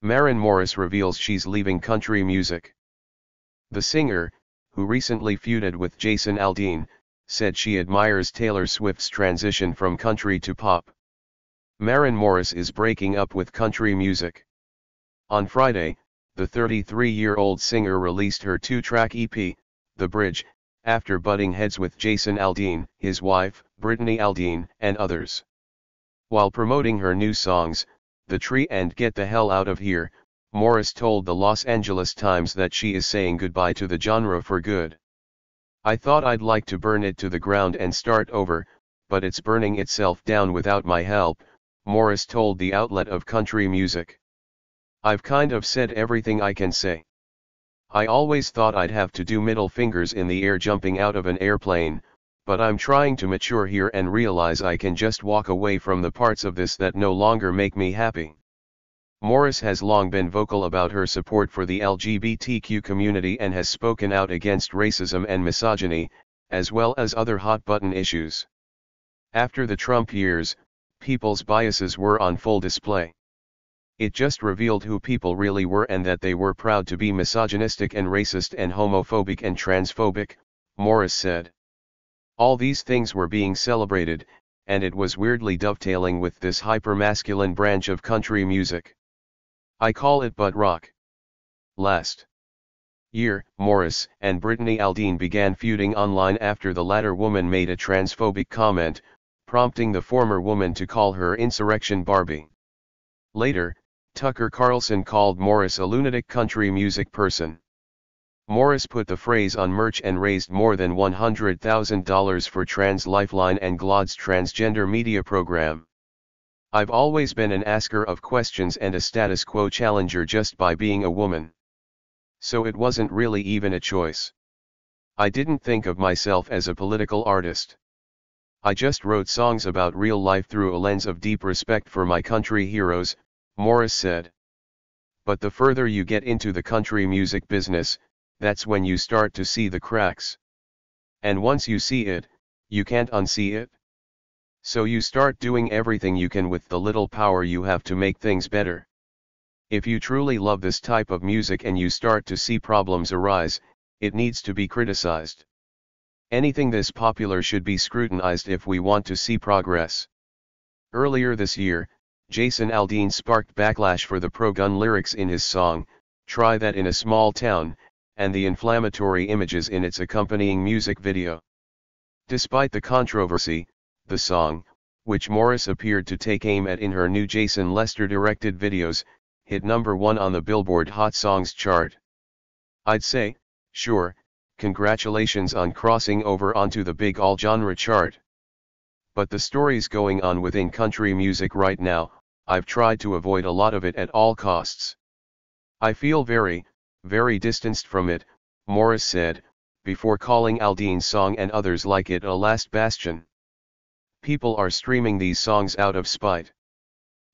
Maren Morris reveals she's leaving country music. The singer, who recently feuded with Jason Aldean, said she admires Taylor Swift's transition from country to pop. Maren Morris is breaking up with country music. On Friday, the 33-year-old singer released her two-track EP, The Bridge, after butting heads with Jason Aldean, his wife, Brittany Aldean, and others. While promoting her new songs, The Tree and Get the Hell Out of Here, Morris told the Los Angeles Times that she is saying goodbye to the genre for good. "I thought I'd like to burn it to the ground and start over, but it's burning itself down without my help," Morris told the outlet of country music. "I've kind of said everything I can say. I always thought I'd have to do middle fingers in the air jumping out of an airplane, but I'm trying to mature here and realize I can just walk away from the parts of this that no longer make me happy." Morris has long been vocal about her support for the LGBTQ community and has spoken out against racism and misogyny, as well as other hot-button issues. After the Trump years, people's biases were on full display. "It just revealed who people really were and that they were proud to be misogynistic and racist and homophobic and transphobic," Morris said. "All these things were being celebrated, and it was weirdly dovetailing with this hyper-masculine branch of country music. I call it butt rock." Last year, Morris and Brittany Aldean began feuding online after the latter woman made a transphobic comment, prompting the former woman to call her Insurrection Barbie. Later, Tucker Carlson called Morris a lunatic country music person. Morris put the phrase on merch and raised more than $100,000 for Trans Lifeline and GLAAD's transgender media program. "I've always been an asker of questions and a status quo challenger just by being a woman. So it wasn't really even a choice. I didn't think of myself as a political artist. I just wrote songs about real life through a lens of deep respect for my country heroes," Morris said. "But the further you get into the country music business, that's when you start to see the cracks. And once you see it, you can't unsee it. So you start doing everything you can with the little power you have to make things better. If you truly love this type of music and you start to see problems arise, it needs to be criticized. Anything this popular should be scrutinized if we want to see progress." Earlier this year, Jason Aldean sparked backlash for the pro-gun lyrics in his song, "Try That in a Small Town," and the inflammatory images in its accompanying music video. Despite the controversy, the song, which Morris appeared to take aim at in her new Jason Lester-directed videos, hit #1 on the Billboard Hot Songs chart. "I'd say, sure, congratulations on crossing over onto the big all-genre chart. But the stories going on within country music right now, I've tried to avoid a lot of it at all costs. I feel very, very distanced from it," Morris said, before calling Aldean's song and others like it a last bastion. "People are streaming these songs out of spite.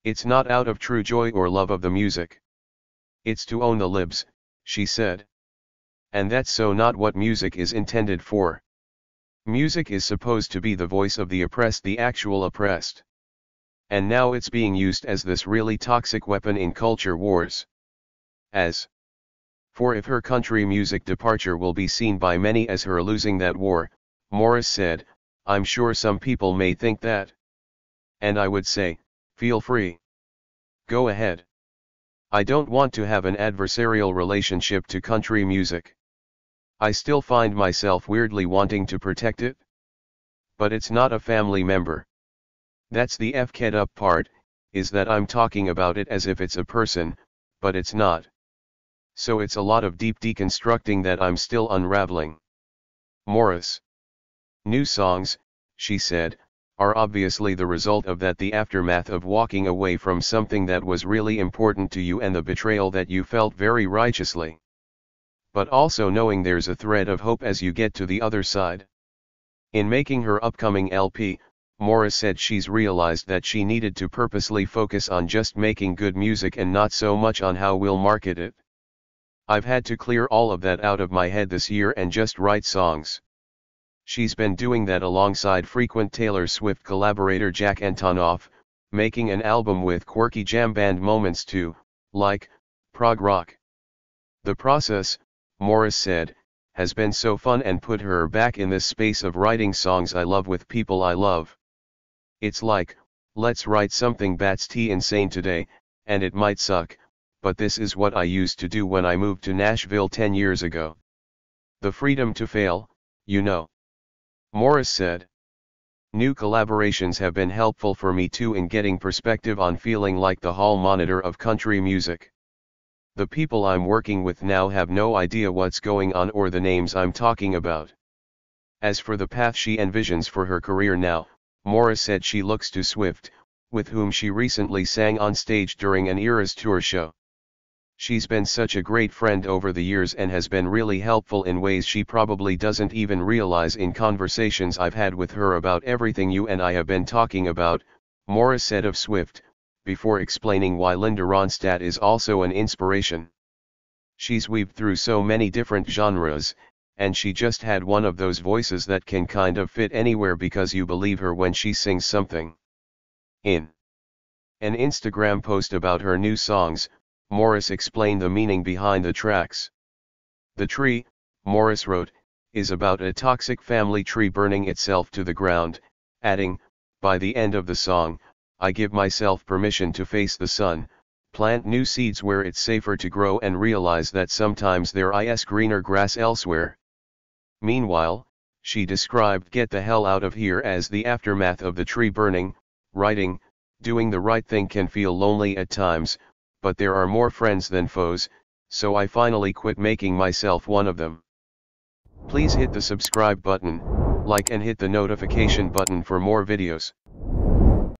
It's not out of true joy or love of the music. It's to own the libs," she said. "And that's so not what music is intended for. Music is supposed to be the voice of the oppressed, the actual oppressed. And now it's being used as this really toxic weapon in culture wars. As for if her country music departure will be seen by many as her losing that war," Morris said, "I'm sure some people may think that. And I would say, feel free. Go ahead. I don't want to have an adversarial relationship to country music. I still find myself weirdly wanting to protect it. But it's not a family member. That's the F-ked up part, is that I'm talking about it as if it's a person, but it's not. So it's a lot of deep deconstructing that I'm still unraveling." Morris. "New songs," she said, "are obviously the result of that, the aftermath of walking away from something that was really important to you and the betrayal that you felt very righteously. But also knowing there's a thread of hope as you get to the other side." In making her upcoming LP, Morris said she's realized that she needed to purposely focus on just making good music and not so much on how we'll market it. "I've had to clear all of that out of my head this year and just write songs." She's been doing that alongside frequent Taylor Swift collaborator Jack Antonoff, making an album with quirky jam band moments too, like prog rock. The process, Morris said, has been so fun and put her back in this space of writing songs I love with people I love. It's like, let's write something that's insane today, and it might suck, but this is what I used to do when I moved to Nashville 10 years ago. The freedom to fail, you know. Morris said. New collaborations have been helpful for me too in getting perspective on feeling like the hall monitor of country music. The people I'm working with now have no idea what's going on or the names I'm talking about. As for the path she envisions for her career now, Morris said she looks to Swift, with whom she recently sang on stage during an Eras tour show. She's been such a great friend over the years and has been really helpful in ways she probably doesn't even realize in conversations I've had with her about everything you and I have been talking about, Morris said of Swift, before explaining why Linda Ronstadt is also an inspiration. She's weaved through so many different genres, and she just had one of those voices that can kind of fit anywhere because you believe her when she sings something. In an Instagram post about her new songs, Morris explained the meaning behind the tracks. The tree, Morris wrote, is about a toxic family tree burning itself to the ground, adding, by the end of the song, I give myself permission to face the sun, plant new seeds where it's safer to grow and realize that sometimes there is greener grass elsewhere. Meanwhile, she described Get the Hell Out of Here as the aftermath of the tree burning, writing, doing the right thing can feel lonely at times, but there are more friends than foes, so I finally quit making myself one of them. Please hit the subscribe button, like and hit the notification button for more videos.